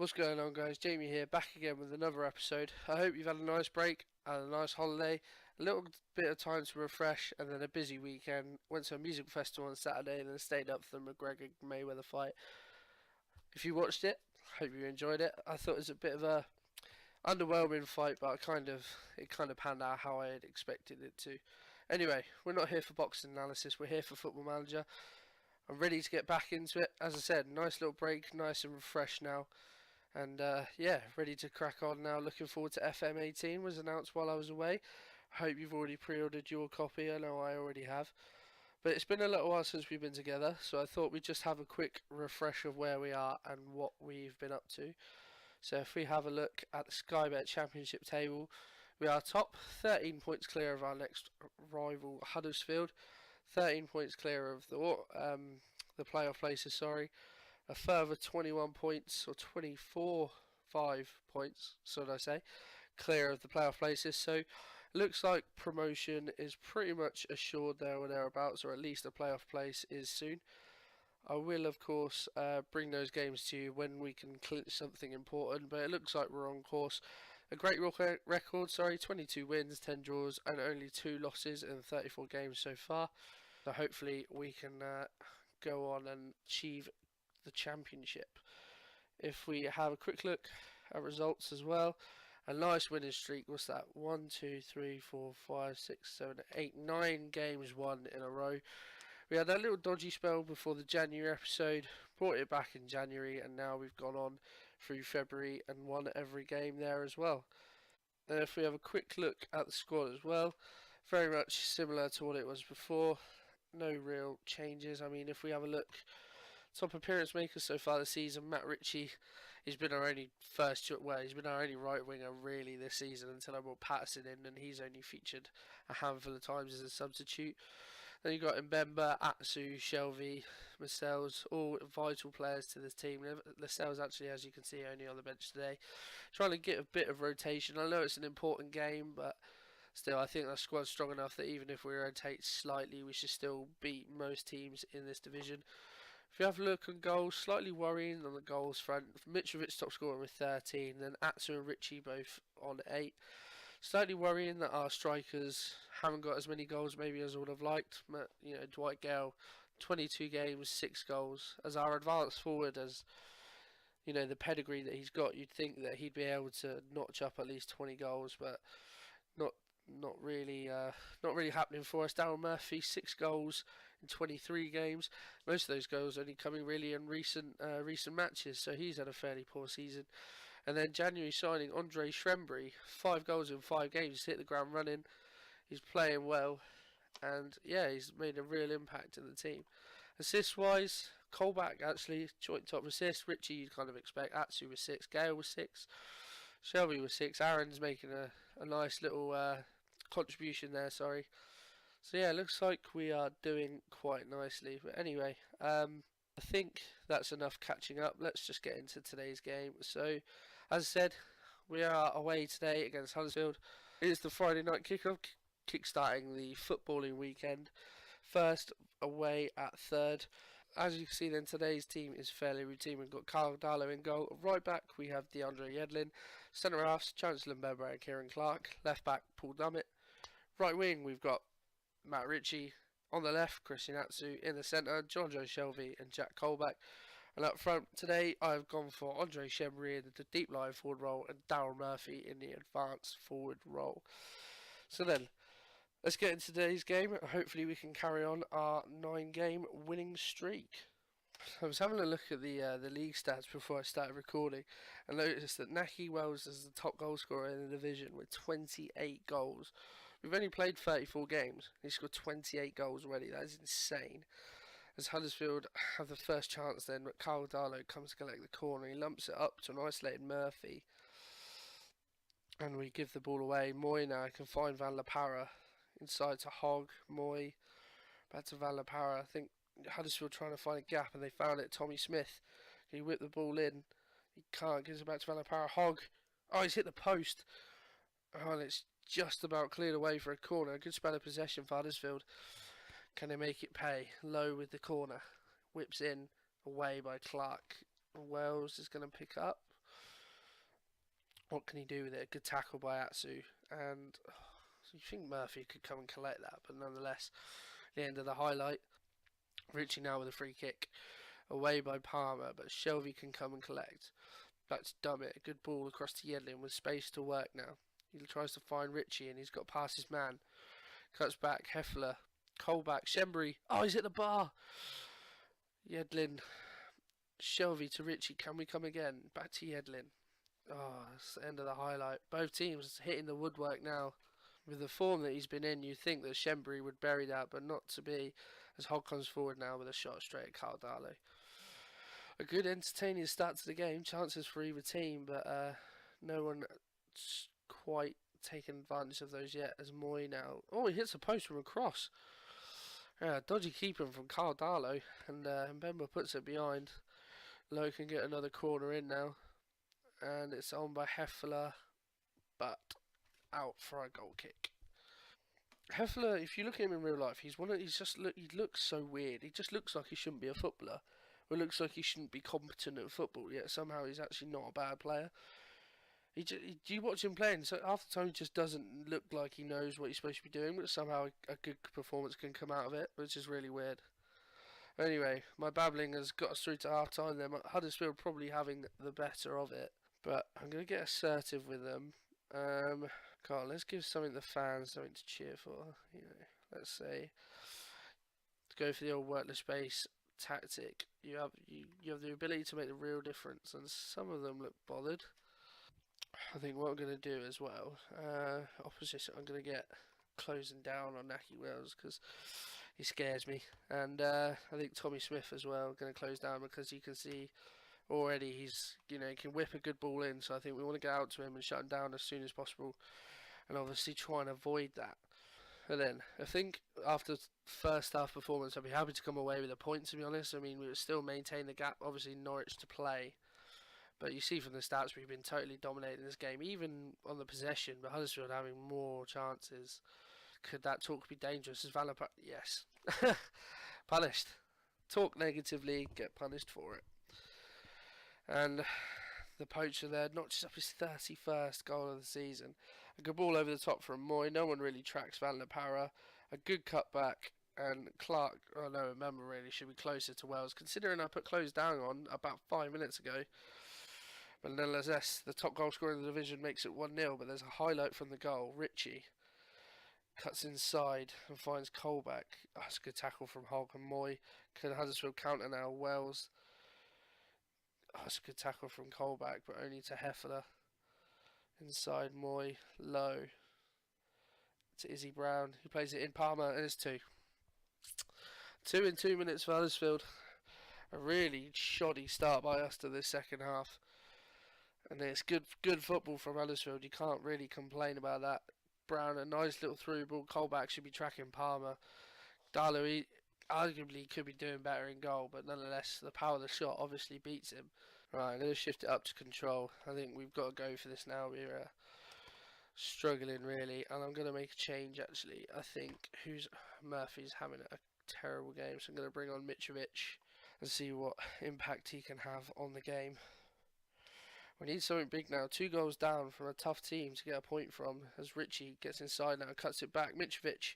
What's going on, guys? Jamie here, back again with another episode. I hope you've had a nice break and a nice holiday, a little bit of time to refresh, and then a busy weekend. Went to a music festival on Saturday and then stayed up for the McGregor Mayweather fight. If you watched it, hope you enjoyed it. I thought it was a bit of a underwhelming fight, but it kind of panned out how I had expected it to. Anyway, we're not here for boxing analysis. We're here for Football Manager. I'm ready to get back into it. As I said, nice little break, nice and refreshed now. And yeah, ready to crack on now. Looking forward to FM18 was announced while I was away. I hope you've already pre-ordered your copy. I know I already have. But it's been a little while since we've been together, so I thought we'd just have a quick refresh of where we are and what we've been up to. So if we have a look at the Sky Bet Championship table, we are top, 13 points clear of our next rival Huddersfield, 13 points clear of the playoff places, sorry. A further 21 points, or 24, 5 points, so did I say, clear of the playoff places. So looks like promotion is pretty much assured there or thereabouts, or at least a playoff place is soon. I will, of course, bring those games to you when we can clinch something important, but it looks like we're on course. A great record, 22 wins, 10 draws, and only 2 losses in 34 games so far. So hopefully we can go on and achieve the championship. If we have a quick look at results as well, a nice winning streak. What's that? 1, 2, 3, 4, 5, 6, 7, 8, 9 games won in a row. We had that little dodgy spell before the January episode, brought it back in January, and now we've gone on through February and won every game there as well. And if we have a quick look at the squad as well, very much similar to what it was before. No real changes. I mean, if we have a look, top appearance makers so far this season, Matt Ritchie, he's been our only he's been our only right winger really this season until I brought Patterson in, and he's only featured a handful of times as a substitute. Then you got Mbemba, Atsu, Shelvey, Lascelles, all vital players to this team. Lascelles actually, as you can see, only on the bench today. Trying to get a bit of rotation. I know it's an important game, but still, I think that squad's strong enough that even if we rotate slightly, we should still beat most teams in this division. If you have a look on goals, slightly worrying on the goals front. Mitrovic top scorer with 13, then Atsu and Ritchie both on 8. Slightly worrying that our strikers haven't got as many goals maybe as I would have liked. But, Dwight Gale, 22 games, 6 goals. As our advanced forward, as the pedigree that he's got, you'd think that he'd be able to notch up at least 20 goals, but not really happening for us. Darryl Murphy, 6 goals in 23 games. Most of those goals only coming really in recent matches, so he's had a fairly poor season. And then January signing Andre Shrembury, 5 goals in 5 games. He's hit the ground running. He's playing well, and yeah, he's made a real impact in the team. Assist wise, Colback actually joint top assist. Ritchie you'd kind of expect. Atsu was 6, Gale was 6, Shelby was 6. Aaron's making a nice little contribution there, sorry. So yeah, looks like we are doing quite nicely. But anyway, I think that's enough catching up. Let's just get into today's game. So, as I said, we are away today against Huddersfield. It is the Friday night kickoff, kick-starting the footballing weekend. First away at third. As you can see then, today's team is fairly routine. We've got Carl Darlow in goal. Right back, we have DeAndre Yedlin. Centre halves, Chancellor Mbemba and Kieran Clark. Left back, Paul Dummett. Right wing, we've got Matt Ritchie. On the left, Christian Atsu. In the centre, John Joe Shelvey and Jack Colback. And up front today, I've gone for Andre Shrembury in the deep line forward role and Darryl Murphy in the advanced forward role. So then, let's get into today's game. Hopefully we can carry on our 9-game winning streak. I was having a look at the league stats before I started recording and noticed that Nahki Wells is the top goal scorer in the division with 28 goals. We've only played 34 games. He scored 28 goals already. That is insane. As Huddersfield have the first chance then, but Carl Darlow comes to collect the corner. He lumps it up to an isolated Murphy. And we give the ball away. Moy now can find Van La Parra. Inside to Hogg, Moy, back to Van La Parra. I think Huddersfield trying to find a gap and they found it. Tommy Smith, can he whip the ball in? He can't, gives it back to Van La Parra. Hogg, oh, he's hit the post. Oh, and it's just about cleared away for a corner. A good spell of possession for Huddersfield. Can they make it pay? Low with the corner. Whips in, away by Clark. Wells is going to pick up. What can he do with it? A good tackle by Atsu, and you think Murphy could come and collect that, but nonetheless, the end of the highlight. Richie now with a free kick, away by Palmer, but Shelby can come and collect. That's Dummett, a good ball across to Yedlin with space to work now. He tries to find Richie and he's got past his man. Cuts back, Heffler, Colback, Shembry. Oh, he's at the bar. Yedlin, Shelby to Richie. Can we come again? Back to Yedlin. Oh, that's the end of the highlight. Both teams hitting the woodwork now. With the form that he's been in, you'd think that Shembry would bury that, but not to be. As Hogg comes forward now with a shot straight at Carl Darlow. A good entertaining start to the game. Chances for either team, but no one quite taken advantage of those yet. As Moy now, oh, he hits a post from a cross. Dodgy keeping from Carl Darlow, and Mbemba puts it behind. Lowe can get another corner in now, and it's on by Heffler, but out for a goal kick. Heffler, if you look at him in real life, he looks so weird. He just looks like he shouldn't be a footballer. Or looks like he shouldn't be competent at football, yet somehow he's actually not a bad player. You watch him playing, so half the time he just doesn't look like he knows what he's supposed to be doing, but somehow a good performance can come out of it, which is really weird. Anyway, my babbling has got us through to half time there. Huddersfield probably having the better of it, but I'm going to get assertive with them. God, let's give the fans something to cheer for. Let's say to go for the old work the space tactic. You have the ability to make the real difference, and some of them look bothered. I think what I'm going to do as well, opposition, I'm going to get closing down on Naki Wells because he scares me, and I think Tommy Smith as well going to close down because you can see already he can whip a good ball in. So I think we want to get out to him and shut him down as soon as possible, and obviously try and avoid that. And then I think after first half performance, I'd be happy to come away with a point. To be honest, I mean we would still maintain the gap. Obviously Norwich to play, but you see from the stats we've been totally dominating this game, even on the possession. But Huddersfield having more chances. Could that talk be dangerous? As Valentine, yes, punished. Talk negatively, get punished for it. And the poacher there notches up his 31st goal of the season. A good ball over the top from Moy. No one really tracks Van La Parra. A good cutback. And Clark, oh no, remember really, should be closer to Wells. Considering I put close down on about 5 minutes ago. But nonetheless, the top goal scorer in the division makes it 1-0. But there's a highlight from the goal. Richie cuts inside and finds Colback. Oh, that's a good tackle from Hogg and Moy. Can Huddersfield counter now? Wells. Oh, that's a good tackle from Colback, but only to Heffler. Inside Moy, low to Izzy Brown, who plays it in Palmer, and it's 2. 2 in 2 minutes for Huddersfield. A really shoddy start by us to this second half, and it's good football from Huddersfield. You can't really complain about that. Brown, a nice little through ball. Colback should be tracking Palmer. Darlow arguably could be doing better in goal, but nonetheless, the power of the shot obviously beats him. Right, I'm going to shift it up to control. I think we've got to go for this now. We're struggling really, and I'm going to make a change actually. I think Murphy's having a terrible game, so I'm going to bring on Mitrovic and see what impact he can have on the game. We need something big now. 2 goals down from a tough team to get a point from, as Richie gets inside now and cuts it back. Mitrovic.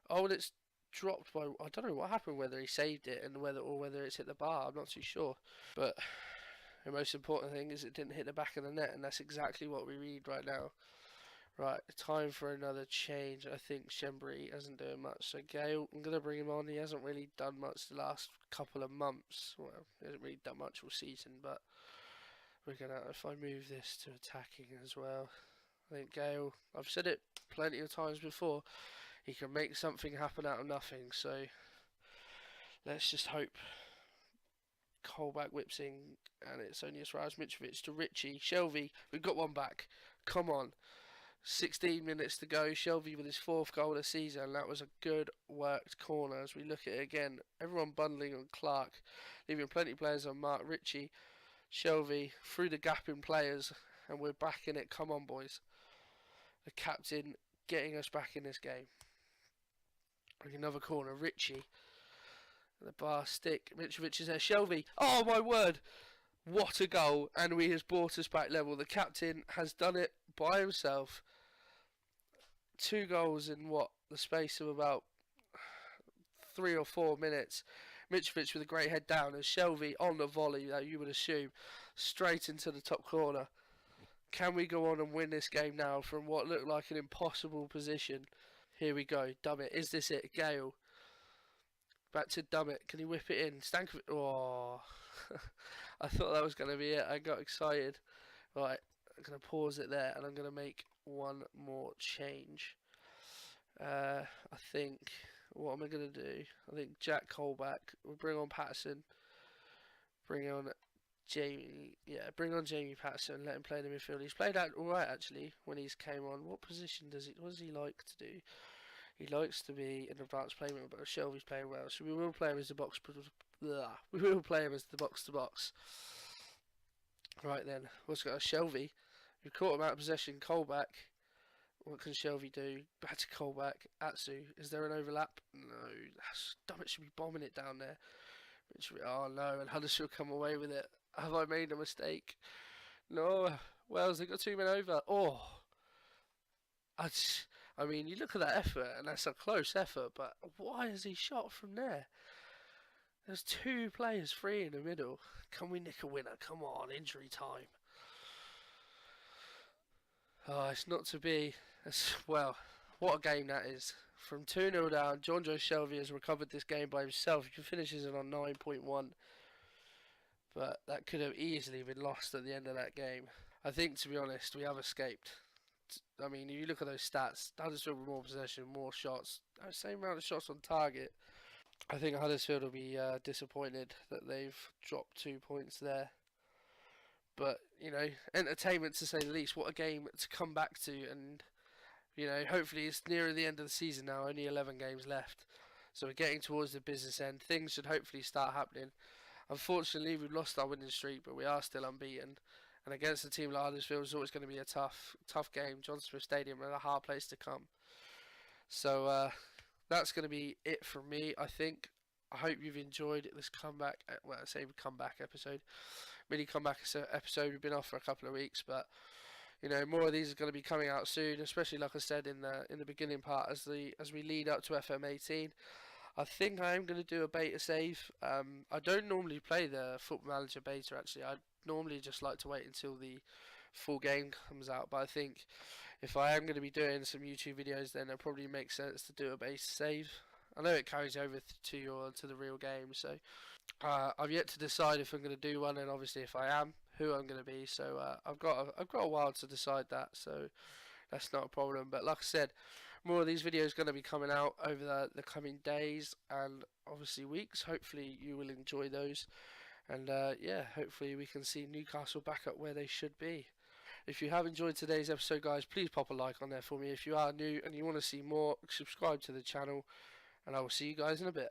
Oh, and it's dropped by, I don't know what happened, whether he saved it and whether it's hit the bar. I'm not too sure. But the most important thing is it didn't hit the back of the net, and that's exactly what we read right now. Right, time for another change. I think Shembry isn't doing much. So Gale, I'm going to bring him on. He hasn't really done much the last couple of months. Well, he hasn't really done much all season, but we're going to, if I move this to attacking as well, I think Gale, I've said it plenty of times before, he can make something happen out of nothing. So let's just hope. Colback whips in, and it's only as Raz Mitrovic to Richie. Shelby, we've got one back. Come on. 16 minutes to go. Shelby with his 4th goal of the season. That was a good worked corner. As we look at it again, everyone bundling on Clark, leaving plenty of players on Mark. Richie, Shelby through the gap in players, and we're back in it. Come on, boys. The captain getting us back in this game. Another corner. Richie. The bar stick. Mitrovic is there. Shelby. Oh my word. What a goal, and we has brought us back level. The captain has done it by himself. 2 goals in what, the space of about 3 or 4 minutes. Mitrovic with a great head down, and Shelvey on the volley that you would assume straight into the top corner. Can we go on and win this game now from what looked like an impossible position? Here we go. Dummett. Is this it? Gale. Back to Dummett. Can he whip it in? Stankovic. Oh. I thought that was going to be it. I got excited. Right. I'm going to pause it there and I'm going to make one more change. I think. What am I going to do? I think Jack Cole back. We'll bring on Patterson. Bring on Jamie. Yeah, bring on Jamie Patterson. Let him play in the midfield. He's played out alright actually when he's came on. What position does he? What does he like to do? He likes to be an advanced playmaker, but Shelby's playing well, so we will play him as the box. We will play him as the box to box. Right then, what's got a Shelby? We've caught him out of possession. Colback. What can Shelby do? Back to Colback. Atsu. Is there an overlap? No. Damn, it should be bombing it down there. Oh no, and Huddersfield come away with it. Have I made a mistake? No. Wells, they got 2 men over. Oh. I mean, you look at that effort, and that's a close effort, but why has he shot from there? There's 2 players free in the middle. Can we nick a winner? Come on, injury time. Oh, it's not to be. Well, what a game that is. From 2-0 down, John Joe Shelby has recovered this game by himself. He finishes it on 9.1. But that could have easily been lost at the end of that game. I think, to be honest, we have escaped. I mean, if you look at those stats, Huddersfield with more possession, more shots, same amount of shots on target. I think Huddersfield will be disappointed that they've dropped 2 points there. But, you know, entertainment to say the least. What a game to come back to. And, you know, hopefully it's nearer the end of the season now. Only 11 games left. So we're getting towards the business end. Things should hopefully start happening. Unfortunately, we've lost our winning streak, but we are still unbeaten. And against a team like Huddersfield, it's always going to be a tough game. John Smith Stadium is a hard place to come. So that's going to be it from me, I think. I hope you've enjoyed this comeback. Well, I say comeback episode. Mini comeback episode. We've been off for a couple of weeks, but you know, more of these are going to be coming out soon. Especially, like I said in the beginning part, as we lead up to FM18. I think I am going to do a beta save. I don't normally play the Football Manager beta actually. I normally just like to wait until the full game comes out. But I think if I am going to be doing some YouTube videos, then it probably makes sense to do a beta save. I know it carries over to the real game, so I've yet to decide if I'm going to do one, and obviously if I am, who I'm going to be. So I've got a while to decide that, so that's not a problem. But like I said, more of these videos going to be coming out over the coming days and obviously weeks. Hopefully you will enjoy those, and yeah, hopefully we can see Newcastle back up where they should be. If you have enjoyed today's episode, guys, please pop a like on there for me. If you are new and you want to see more, subscribe to the channel, and I will see you guys in a bit.